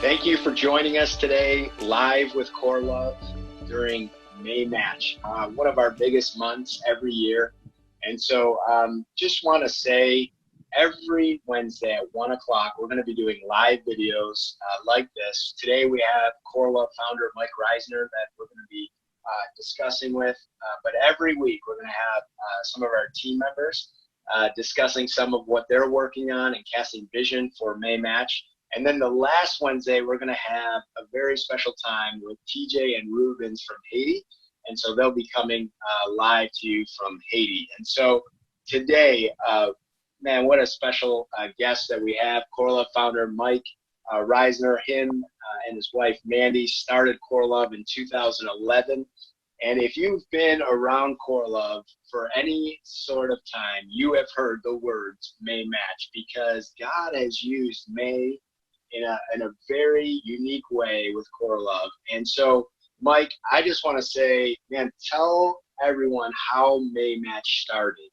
Thank you for joining us today live with Coreluv during May Match, one of our biggest months every year. And so just want to say every Wednesday at 1 o'clock, we're going to be doing live videos like this. Today we have Coreluv founder Mike Reiszner that we're going to be discussing with, but every week we're going to have some of our team members discussing some of what they're working on and casting vision for May Match. And then the last Wednesday, we're going to have a very special time with TJ and Rubens from Haiti. And so they'll be coming live to you from Haiti. And so today, man, what a special guest that we have. Coreluv founder Mike Reiszner, him and his wife Mandy started Coreluv in 2011. And if you've been around Coreluv for any sort of time, you have heard the words May Match, because God has used May in a very unique way with Coreluv. And so, Mike, I just want to say, man, tell everyone how May Match started.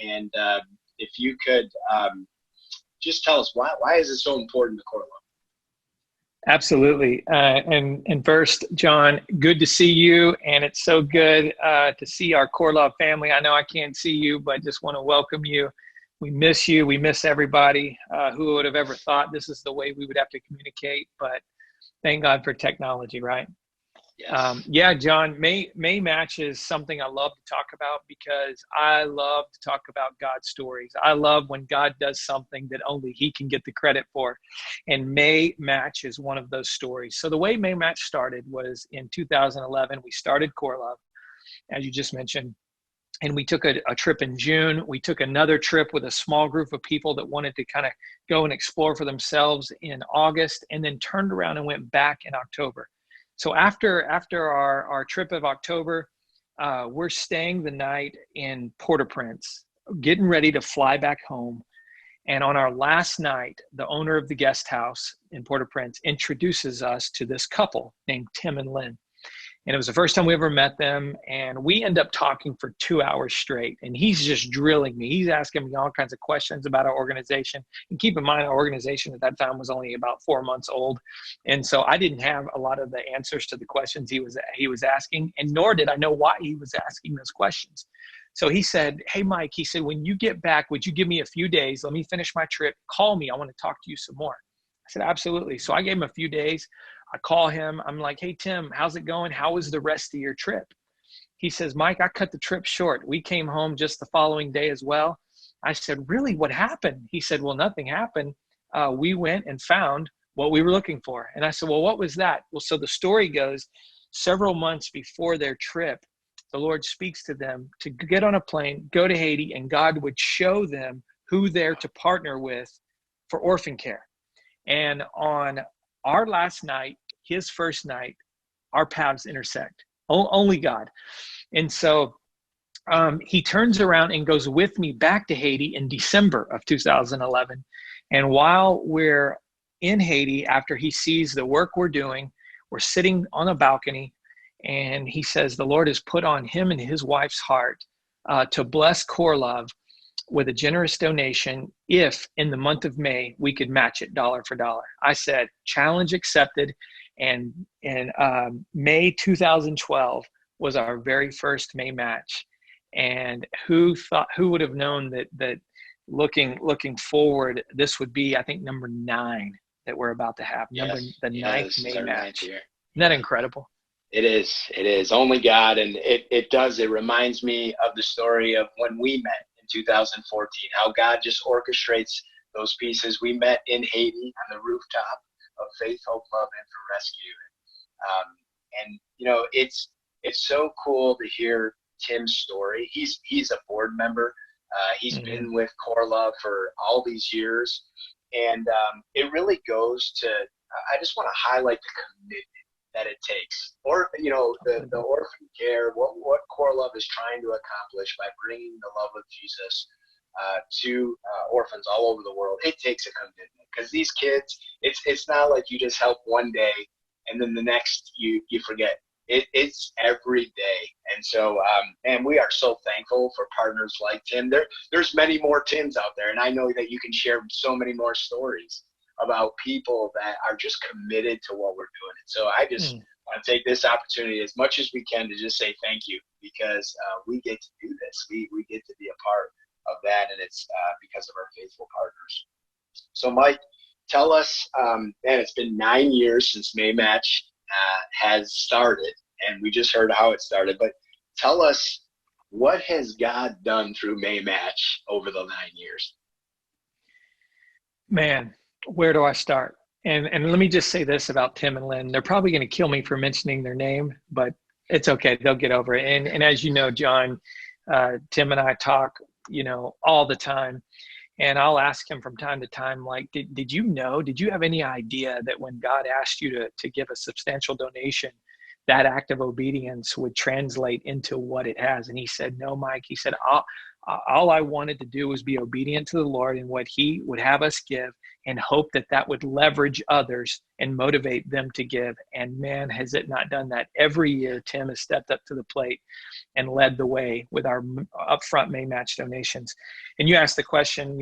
And if you could just tell us why is it so important to Coreluv? Absolutely. And first, John, good to see you. And it's so good to see our Coreluv family. I know I can't see you, but just want to welcome you. We miss you. We miss everybody. Who would have ever thought this is the way we would have to communicate? But thank God for technology, right? Yes. Yeah, John, May Match is something I love to talk about because I love to talk about God's stories. I love when God does something that only He can get the credit for. And May Match is one of those stories. So the way May Match started was in 2011. We started Coreluv, as you just mentioned. And we took a trip in June. We took another trip with a small group of people that wanted to kind of go and explore for themselves in August, and then turned around and went back in October. So after our trip of October, we're staying the night in Port-au-Prince, getting ready to fly back home. And on our last night, the owner of the guest house in Port-au-Prince introduces us to this couple named Tim and Lynn. And it was the first time we ever met them. And we end up talking for 2 hours straight. And he's just drilling me. He's asking me all kinds of questions about our organization. And keep in mind, our organization at that time was only about 4 months old. And so I didn't have a lot of the answers to the questions he was asking, and nor did I know why he was asking those questions. So he said, "Hey, Mike," he said, "when you get back, would you give me a few days? Let me finish my trip. Call me. I want to talk to you some more." I said, "Absolutely." So I gave him a few days. I call him. I'm like, "Hey, Tim, how's it going? How was the rest of your trip?" He says, "Mike, I cut the trip short. We came home just the following day as well." I said, "Really? What happened?" He said, "Well, nothing happened. We went and found what we were looking for." And I said, "Well, what was that?" Well, so the story goes, several months before their trip, the Lord speaks to them to get on a plane, go to Haiti, and God would show them who they're to partner with for orphan care. And on our last night, his first night, our paths intersect. Only God. And so he turns around and goes with me back to Haiti in December of 2011. And while we're in Haiti, after he sees the work we're doing, we're sitting on a balcony, and he says the Lord has put on him and his wife's heart to bless Coreluv with a generous donation if in the month of May we could match it dollar for dollar. I said, challenge accepted. And May 2012 was our very first May Match. And who would have known that looking forward, this would be, I think, number 9 that we're about to have. The ninth May Match. Isn't that incredible? It is only God. And it reminds me of the story of when we met in 2014, how God just orchestrates those pieces. We met in Haiti on the rooftop of Faith, Hope, Love, and for Rescue. And you know, it's so cool to hear Tim's story. He's a board member. He's been with Coreluv for all these years. And it really goes to, I just want to highlight the commitment that it takes. Or, you know, the orphan care, what Coreluv is trying to accomplish by bringing the love of Jesus to orphans all over the world. It takes a commitment, because these kids, it's not like you just help one day and then the next you forget. It's every day. And so, and we are so thankful for partners like Tim. There's many more Tims out there, and I know that you can share so many more stories. about people that are just committed to what we're doing. And so I just want to take this opportunity as much as we can to just say thank you, because we get to do this. We get to be a part of that, and it's because of our faithful partners. So Mike, tell us, man, it's been 9 years since May Match has started, and we just heard how it started, but tell us, what has God done through May Match over the 9 years? Man, where do I start? And let me just say this about Tim and Lynn. They're probably going to kill me for mentioning their name, but it's okay. They'll get over it. And as you know, John, Tim and I talk, all the time. And I'll ask him from time to time, like, did you have any idea that when God asked you to give a substantial donation, that act of obedience would translate into what it has? And he said, no, Mike. He said, all I wanted to do was be obedient to the Lord and what he would have us give, and hope that would leverage others and motivate them to give. And man, has it not done that. Every year, Tim has stepped up to the plate and led the way with our upfront May Match donations. And you asked the question,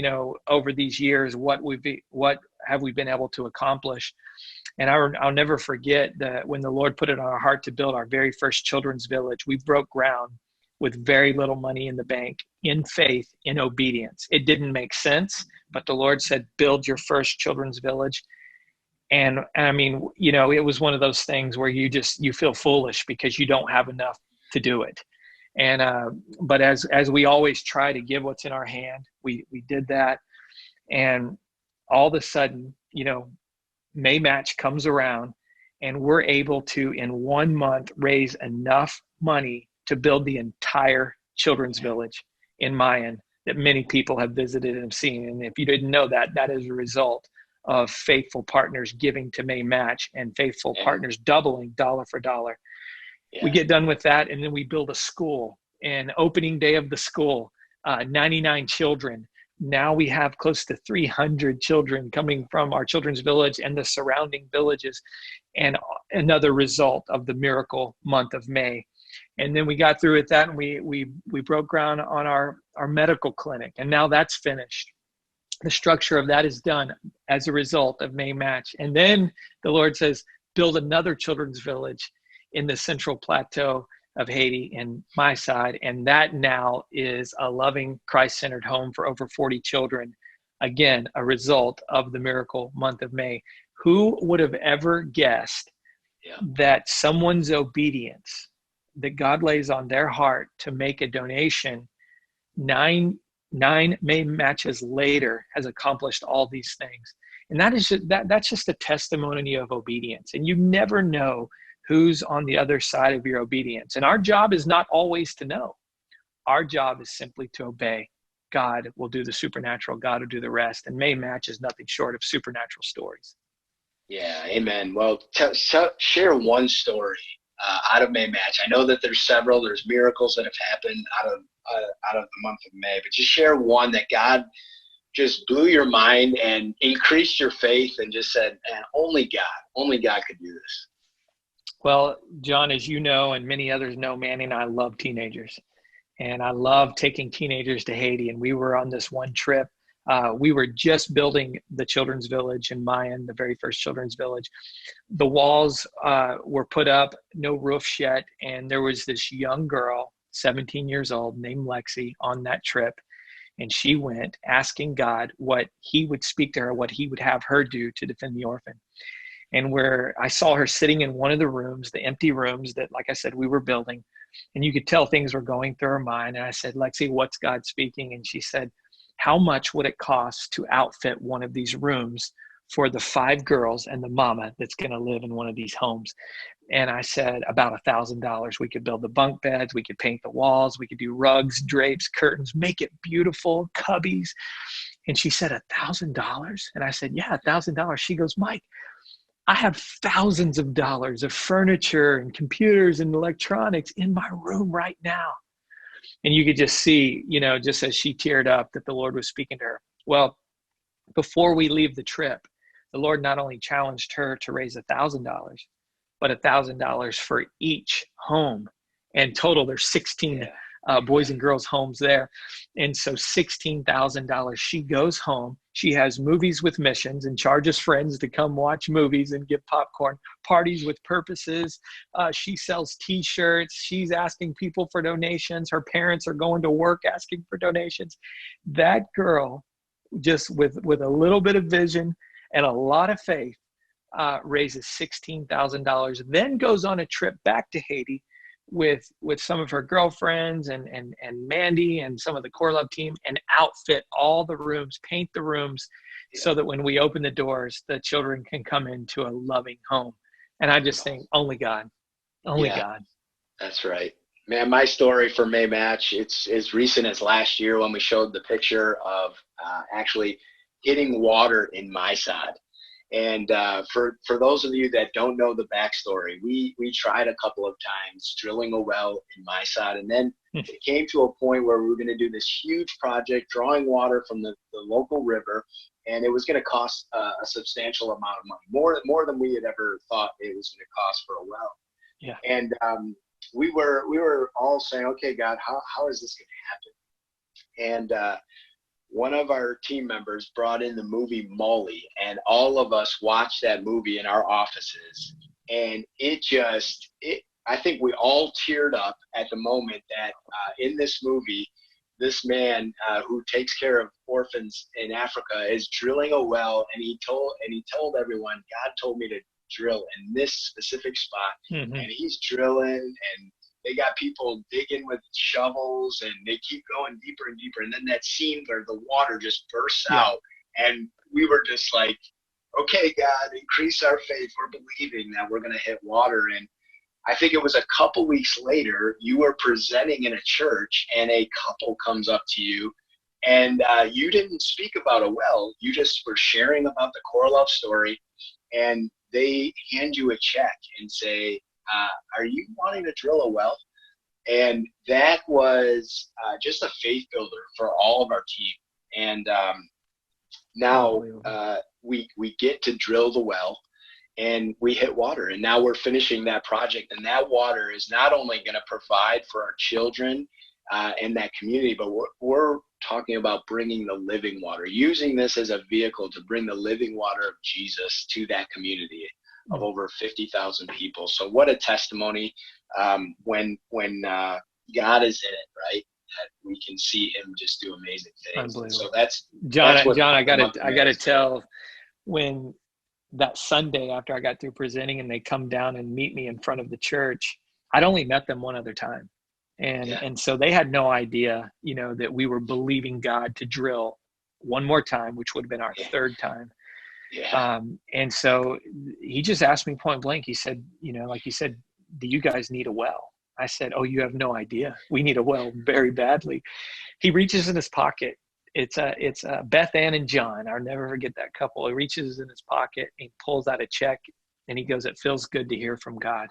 over these years, what have we been able to accomplish? And I'll never forget that when the Lord put it on our heart to build our very first children's village, we broke ground with very little money in the bank, in faith, in obedience. It didn't make sense, but the Lord said, build your first children's village. And I mean, it was one of those things where you feel foolish because you don't have enough to do it. And, but as we always try to give what's in our hand, we did that. And all of a sudden, May Match comes around, and we're able to, in 1 month, raise enough money to build the entire children's village in Mayan that many people have visited and seen. And if you didn't know that, that is a result of faithful partners giving to May Match and faithful partners doubling dollar for dollar. We get done with that, and then we build a school. And opening day of the school, 99 children. Now we have close to 300 children coming from our children's village and the surrounding villages, and another result of the miracle month of May. And then we got through with that, and we broke ground on our medical clinic, and now that's finished. The structure of that is done as a result of May Match. And then the Lord says, build another children's village in the Central Plateau of Haiti in my side. And that now is a loving, Christ-centered home for over 40 children. Again, a result of the miracle month of May. Who would have ever guessed that someone's obedience that God lays on their heart to make a donation, nine May Matches later, has accomplished all these things? And that's just a testimony of obedience. And you never know who's on the other side of your obedience. And our job is not always to know. Our job is simply to obey. God will do the supernatural. God will do the rest. And May Match is nothing short of supernatural stories. Yeah, amen. Well, share one story out of May Match. I know that there's several. There's miracles that have happened out of the month of May, but just share one that God just blew your mind and increased your faith, and just said, man, only God could do this. Well, John, as you know, and many others know, Manny and I love teenagers, and I love taking teenagers to Haiti. And we were on this one trip. We were just building the children's village in Mayan, the very first children's village. The walls were put up, no roofs yet. And there was this young girl, 17 years old, named Lexi, on that trip. And she went asking God what he would speak to her, what he would have her do to defend the orphan. And where I saw her sitting in one of the rooms, the empty rooms that, like I said, we were building, and you could tell things were going through her mind. And I said, Lexi, what's God speaking? And she said, how much would it cost to outfit one of these rooms for the 5 girls and the mama that's going to live in one of these homes? And I said, about $1,000. We could build the bunk beds. We could paint the walls. We could do rugs, drapes, curtains, make it beautiful, cubbies. And she said, $1,000? And I said, yeah, $1,000. She goes, Mike, I have thousands of dollars of furniture and computers and electronics in my room right now. And you could just see, just as she teared up, that the Lord was speaking to her. Well, before we leave the trip, the Lord not only challenged her to raise $1,000, but $1,000 for each home. And total, there's 16 boys and girls homes there. And so $16,000, she goes home. She has movies with missions and charges friends to come watch movies and get popcorn, parties with purposes. She sells t-shirts. She's asking people for donations. Her parents are going to work asking for donations. That girl, just with a little bit of vision and a lot of faith, raises $16,000, then goes on a trip back to Haiti with some of her girlfriends and Mandy and some of the Coreluv team, and outfit all the rooms, paint the rooms, so that when we open the doors, the children can come into a loving home. And I just think only God. God. That's right. Man, my story for May Match, it's as recent as last year when we showed the picture of actually hitting water in my sod. And for those of you that don't know the backstory, we tried a couple of times drilling a well in my side, and then it came to a point where we were going to do this huge project, drawing water from the local river, and it was going to cost a substantial amount of money, more than we had ever thought it was going to cost for a well. Yeah. And we were all saying, okay, God, how is this going to happen? And one of our team members brought in the movie Molly, and all of us watched that movie in our offices. And I think we all teared up at the moment that in this movie, this man who takes care of orphans in Africa is drilling a well, and he told everyone, God told me to drill in this specific spot. Mm-hmm. And he's drilling, and they got people digging with shovels, and they keep going deeper and deeper. And then that scene where the water just bursts out, and we were just like, okay, God, increase our faith. We're believing that we're going to hit water. And I think it was a couple weeks later, you were presenting in a church, and a couple comes up to you, and you didn't speak about a well. You just were sharing about the Coreluv story, and they hand you a check and say, are you wanting to drill a well? And that was just a faith builder for all of our team. And now we get to drill the well, and we hit water. And now we're finishing that project. And that water is not only going to provide for our children and that community, but we're talking about bringing the living water, using this as a vehicle to bring the living water of Jesus to that community of over 50,000 people. So what a testimony when God is in it, right? That we can see him just do amazing things. So that's John. That's John, I gotta tell, when that Sunday after I got through presenting and they come down and meet me in front of the church, I'd only met them one other time. And so they had no idea, that we were believing God to drill one more time, which would have been our third time. Yeah. And so he just asked me point blank. He said, like you said, do you guys need a well? I said, oh, you have no idea. We need a well very badly. He reaches in his pocket. It's Beth Ann and John. I'll never forget that couple. He reaches in his pocket and he pulls out a check, and he goes, it feels good to hear from God.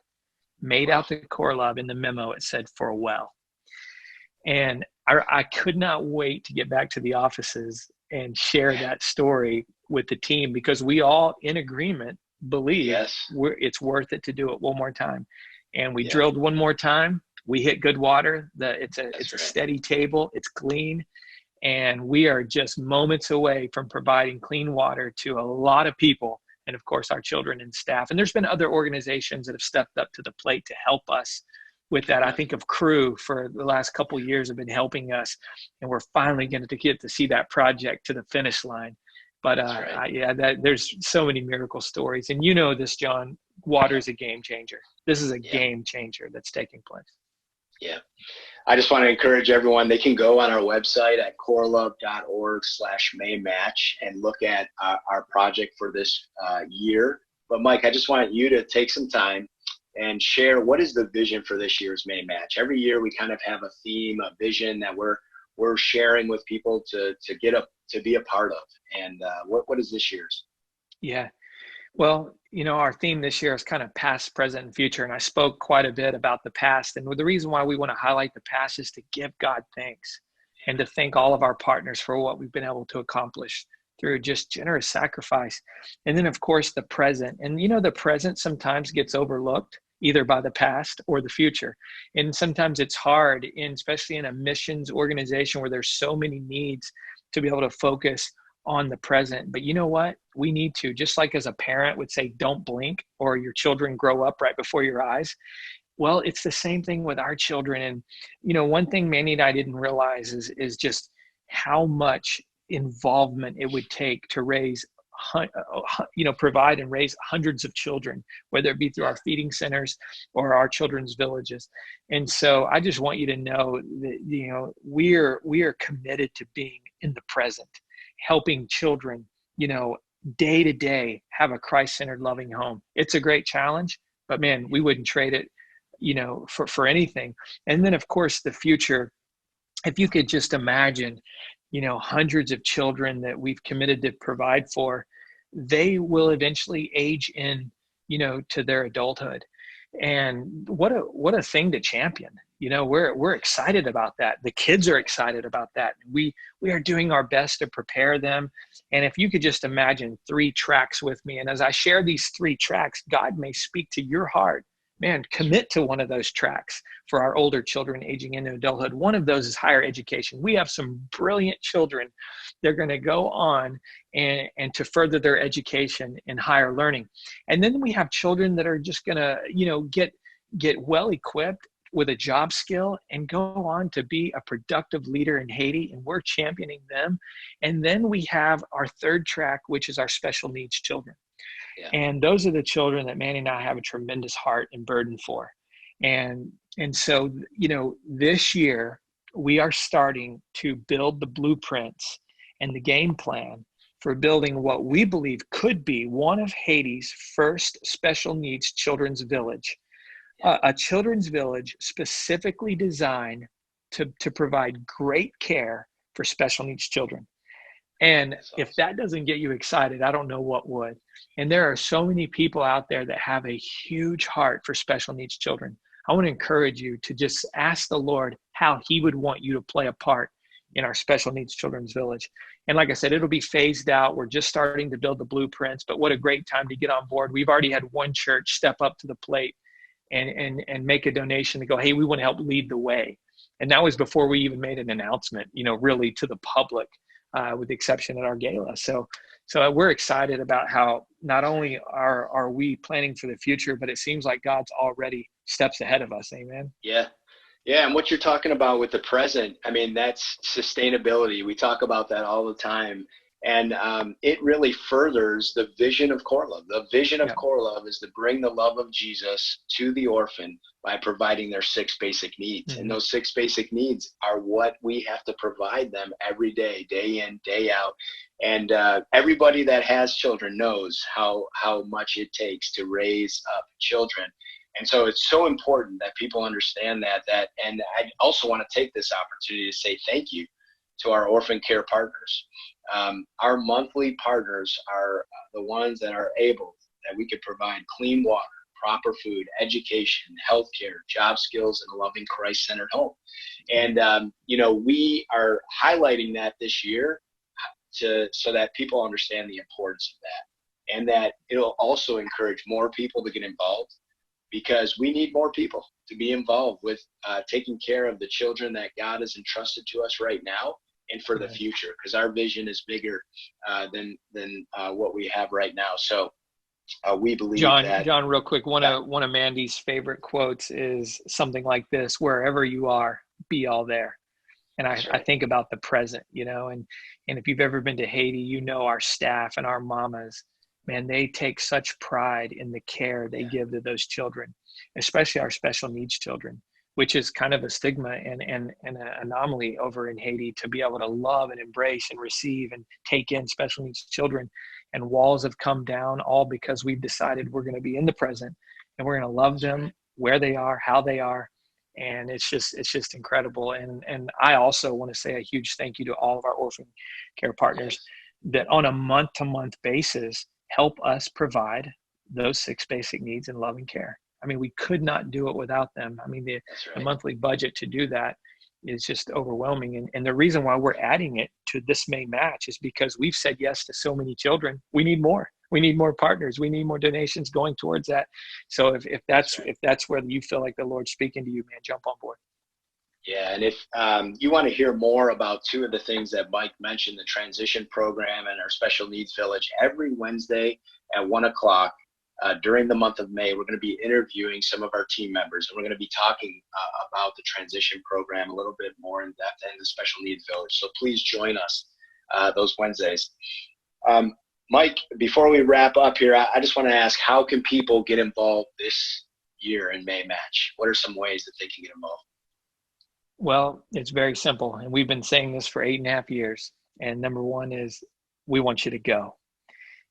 Made out the Coreluv. In the memo, it said for a well. And I could not wait to get back to the offices and share that story with the team, because we all in agreement believe it's worth it to do it one more time. And we drilled one more time. We hit good water. It's a steady table. It's clean. And we are just moments away from providing clean water to a lot of people. And of course, our children and staff. And there's been other organizations that have stepped up to the plate to help us with that. I think of Crew for the last couple of years have been helping us. And we're finally going to get to see that project to the finish line. But there's so many miracle stories. And this, John, water is a game changer. This is a game changer that's taking place. Yeah. I just want to encourage everyone, they can go on our website at coreluv.org/maymatch and look at our project for this year. But Mike, I just want you to take some time and share, what is the vision for this year's May Match? Every year we kind of have a theme, a vision that we're sharing with people to be a part of. And what is this year's? Yeah. Well, our theme this year is kind of past, present, and future. And I spoke quite a bit about the past. And the reason why we want to highlight the past is to give God thanks and to thank all of our partners for what we've been able to accomplish through just generous sacrifice. And then, of course, the present. And, the present sometimes gets overlooked. either by the past or the future. And sometimes it's hard, especially in a missions organization where there's so many needs, to be able to focus on the present. But you know what? We need to, just like as a parent would say, don't blink, or your children grow up right before your eyes. Well, it's the same thing with our children. And, one thing Manny and I didn't realize is just how much involvement it would take to raise, provide and raise hundreds of children, whether it be through our feeding centers or our children's villages. And so I just want you to know that, we are committed to being in the present, helping children, day to day have a Christ-centered, loving home. It's a great challenge, but man, we wouldn't trade it, for anything. And then of course the future, if you could just imagine, hundreds of children that we've committed to provide for, they will eventually age in, to their adulthood. And what a thing to champion. We're excited about that. The kids are excited about that. We are doing our best to prepare them. And if you could just imagine 3 tracks with me, and as I share these 3 tracks, God may speak to your heart. Man, commit to one of those tracks for our older children aging into adulthood. One of those is higher education. We have some brilliant children. They're going to go on and to further their education in higher learning. And then we have children that are just going to, get well equipped with a job skill and go on to be a productive leader in Haiti, and we're championing them. And then we have our 3rd track, which is our special needs children. Yeah. And those are the children that Manny and I have a tremendous heart and burden for. And so, this year we are starting to build the blueprints and the game plan for building what we believe could be one of Haiti's first special needs children's village, a children's village specifically designed to provide great care for special needs children. And if that doesn't get you excited, I don't know what would. And there are so many people out there that have a huge heart for special needs children. I want to encourage you to just ask the Lord how he would want you to play a part in our special needs children's village. And like I said, it'll be phased out. We're just starting to build the blueprints, but what a great time to get on board. We've already had one church step up to the plate and make a donation to go, hey, we want to help lead the way. And that was before we even made an announcement, really to the public. With the exception at our gala. So we're excited about how not only are we planning for the future, but it seems like God's already steps ahead of us. Amen. Yeah. And what you're talking about with the present, I mean, that's sustainability. We talk about that all the time. And it really furthers the vision of Coreluv. The vision of Coreluv is to bring the love of Jesus to the orphan by providing their 6 basic needs. Mm-hmm. And those 6 basic needs are what we have to provide them every day, day in, day out. And everybody that has children knows how much it takes to raise up children. And so it's so important that people understand that. And I also want to take this opportunity to say thank you to our orphan care partners. Our monthly partners are the ones that are able, that we could provide clean water, proper food, education, healthcare, job skills, and a loving Christ-centered home. And, we are highlighting that this year so that people understand the importance of that, and that it'll also encourage more people to get involved, because we need more people to be involved with taking care of the children that God has entrusted to us right now and for the future, because our vision is bigger than what we have right now. So we believe that. John, real quick, one of Mandy's favorite quotes is something like this: "Wherever you are, be all there." And I think about the present, and if you've ever been to Haiti, our staff and our mamas, man, they take such pride in the care they give to those children, especially our special needs children, which is kind of a stigma and an anomaly over in Haiti, to be able to love and embrace and receive and take in special needs children. And walls have come down, all because we've decided we're going to be in the present and we're going to love them where they are, how they are. And it's just incredible. And I also want to say a huge thank you to all of our orphan care partners that on a month-to-month basis help us provide those 6 basic needs in love and care. I mean, we could not do it without them. I mean, the monthly budget to do that is just overwhelming. And the reason why we're adding it to this May match is because we've said yes to so many children. We need more. We need more partners. We need more donations going towards that. So if that's right. if that's where you feel like the Lord's speaking to you, man, jump on board. Yeah, and if you want to hear more about two of the things that Mike mentioned, the transition program and our special needs village, every Wednesday at 1:00 during the month of May, we're going to be interviewing some of our team members, and we're going to be talking about the transition program a little bit more in depth and the special needs village. So please join us those Wednesdays. Mike, before we wrap up here, I just want to ask, how can people get involved this year in May Match? What are some ways that they can get involved? Well, it's very simple. And we've been saying this for 8.5 years. And number one is we want you to go.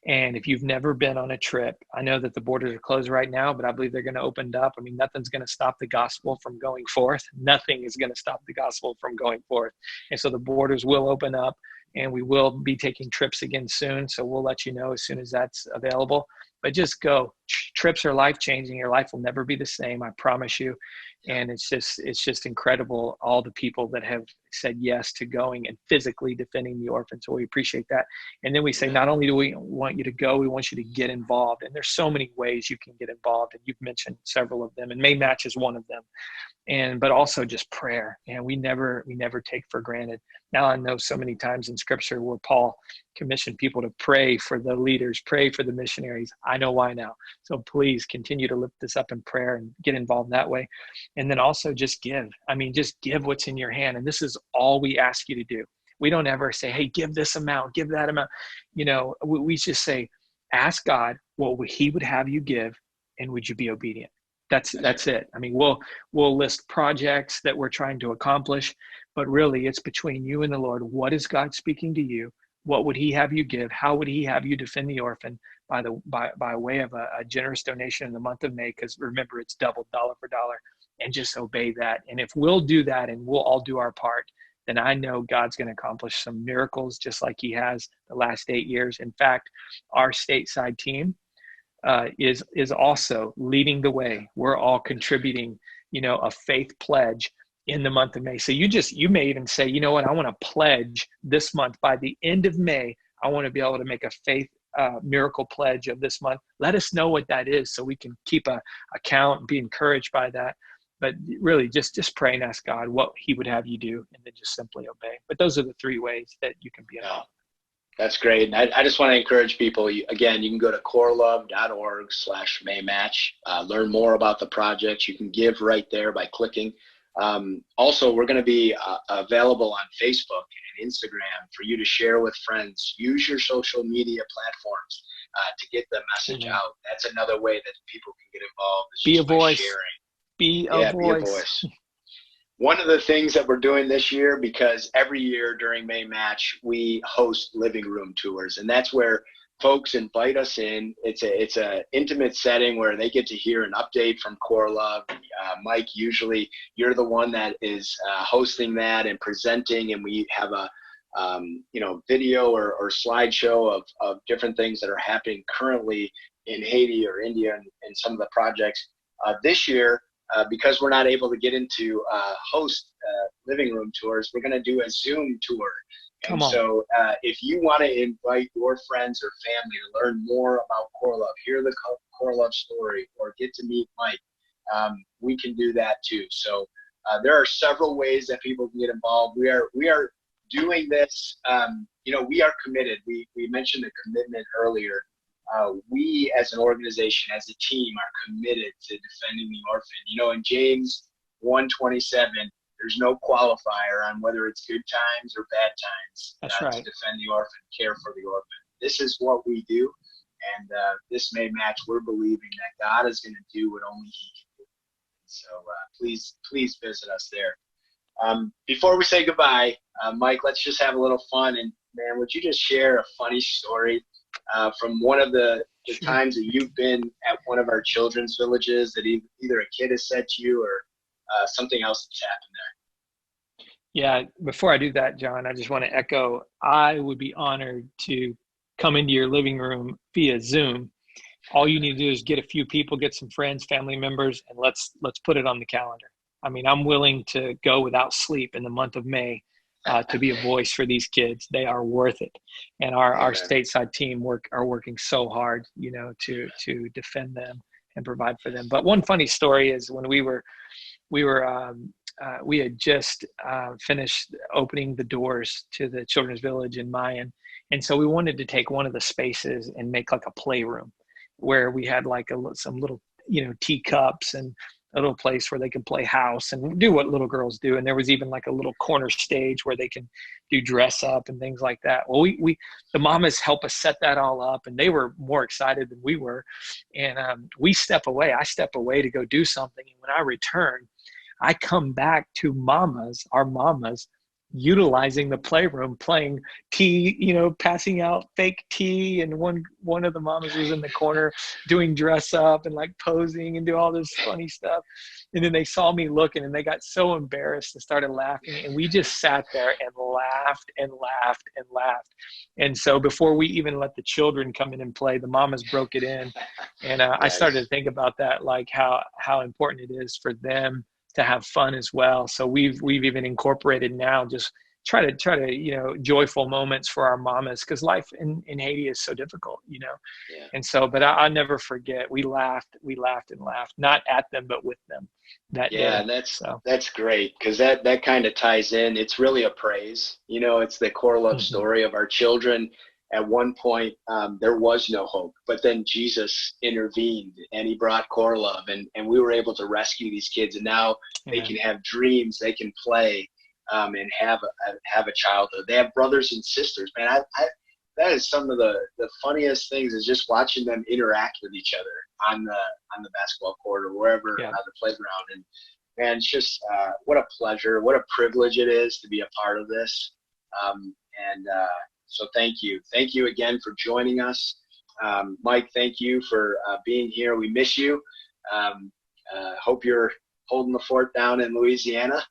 And if you've never been on a trip, I know that the borders are closed right now, but I believe they're going to open up. I mean, nothing's going to stop the gospel from going forth. Nothing is going to stop the gospel from going forth. And so the borders will open up, and we will be taking trips again soon. So we'll let you know as soon as that's available. But just go. Trips are life-changing. Your life will never be the same, I promise you. And it's just incredible, all the people that have said yes to going and physically defending the orphans. So we appreciate that. And then we say, not only do we want you to go, we want you to get involved. And there's so many ways you can get involved. And you've mentioned several of them, and May Match is one of them. But also just prayer. And we never take for granted. Now I know so many times in scripture where Paul commissioned people to pray for the leaders, pray for the missionaries. I know why now. So please continue to lift this up in prayer and get involved that way. And then also just give. I mean, just give what's in your hand. And this is all we ask you to do. We don't ever say, hey, give this amount, give that amount. We just say, ask God what he would have you give, and would you be obedient? That's it. I mean, we'll list projects that we're trying to accomplish, but really it's between you and the Lord. What is God speaking to you? What would he have you give? How would he have you defend the orphan by way of a generous donation in the month of May? Because remember, it's double, dollar for dollar, and just obey that. And if we'll do that and we'll all do our part, then I know God's going to accomplish some miracles just like he has the last 8 years. In fact, our stateside team is also leading the way. We're all contributing, a faith pledge in the month of May. So you may even say, you know what, I want to pledge this month by the end of May. I want to be able to make a faith miracle pledge of this month. Let us know what that is so we can keep a count and be encouraged by that. But really just pray and ask God what he would have you do, and then just simply obey. But those are the 3 ways that you can be involved. That's great. And I just want to encourage people, again, you can go to coreluv.org/maymatch, learn more about the project. You can give right there by clicking. Also, we're going to be available on Facebook and Instagram for you to share with friends. Use your social media platforms to get the message out. That's another way that people can get involved. Be a voice. Sharing. Be a voice. One of the things that we're doing this year, because every year during May Match, we host living room tours, and that's where folks invite us in. It's a intimate setting where they get to hear an update from Coreluv. Mike, usually you're the one that is hosting that and presenting, and we have a video or slideshow of different things that are happening currently in Haiti or India and some of the projects. This year, because we're not able to get into host living room tours, we're going to do a Zoom tour. And so if you want to invite your friends or family to learn more about Coreluv, hear the Coreluv story, or get to meet Mike, we can do that too. So there are several ways that people can get involved. We are doing this. We are committed. We mentioned the commitment earlier. We as an organization, as a team, are committed to defending the orphan. In James 1:27, there's no qualifier on whether it's good times or bad times. That's right. To defend the orphan, care for the orphan. This is what we do, and this May Match, we're believing that God is going to do what only he can do. So please visit us there. Before we say goodbye, Mike, let's just have a little fun. And man, would you just share a funny story from one of the times that you've been at one of our children's villages that either a kid has said to you or something else that's happened there? Yeah, before I do that, John, I just want to echo, I would be honored to come into your living room via Zoom. All you need to do is get a few people, get some friends, family members, and let's put it on the calendar. I mean, I'm willing to go without sleep in the month of May to be a voice for these kids. They are worth it. And our stateside team are working so hard, to defend them and provide for them. But one funny story is when we had just finished opening the doors to the Children's Village in Mayan. And so we wanted to take one of the spaces and make like a playroom where we had like some little, teacups and a little place where they can play house and do what little girls do. And there was even like a little corner stage where they can do dress up and things like that. Well, the mamas help us set that all up, and they were more excited than we were. And I step away to go do something. And when I return, I come back to our mamas, utilizing the playroom, playing tea, passing out fake tea. And one of the mamas was in the corner doing dress up and like posing and do all this funny stuff. And then they saw me looking and they got so embarrassed and started laughing. And we just sat there and laughed and laughed and laughed. And so before we even let the children come in and play, the mamas broke it in. And I started to think about that, like how important it is for them to have fun as well. So we've even incorporated now, just try to joyful moments for our mamas, because life in Haiti is so difficult, And so, but I'll never forget, we laughed and laughed, not at them but with them that day. And that's great, because that kind of ties in. It's really a praise, it's the Coreluv story of our children. At one point, there was no hope, but then Jesus intervened and he brought Coreluv, and we were able to rescue these kids. And now they can have dreams, they can play, and have a childhood. They have brothers and sisters, man. That is some of the funniest things, is just watching them interact with each other on the basketball court or wherever, on the playground. And man, it's just what a pleasure, what a privilege it is to be a part of this. So thank you. Thank you again for joining us. Mike, thank you for being here. We miss you. Hope you're holding the fort down in Louisiana,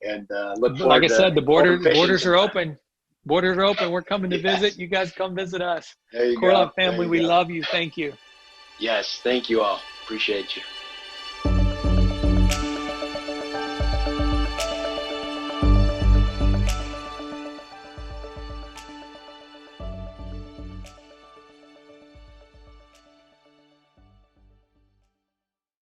and look forward. Like I said, the borders are open. Borders are open. We're coming to visit. You guys come visit us. There you Coreluv go. family, we love you. Thank you. Yes, thank you all. Appreciate you.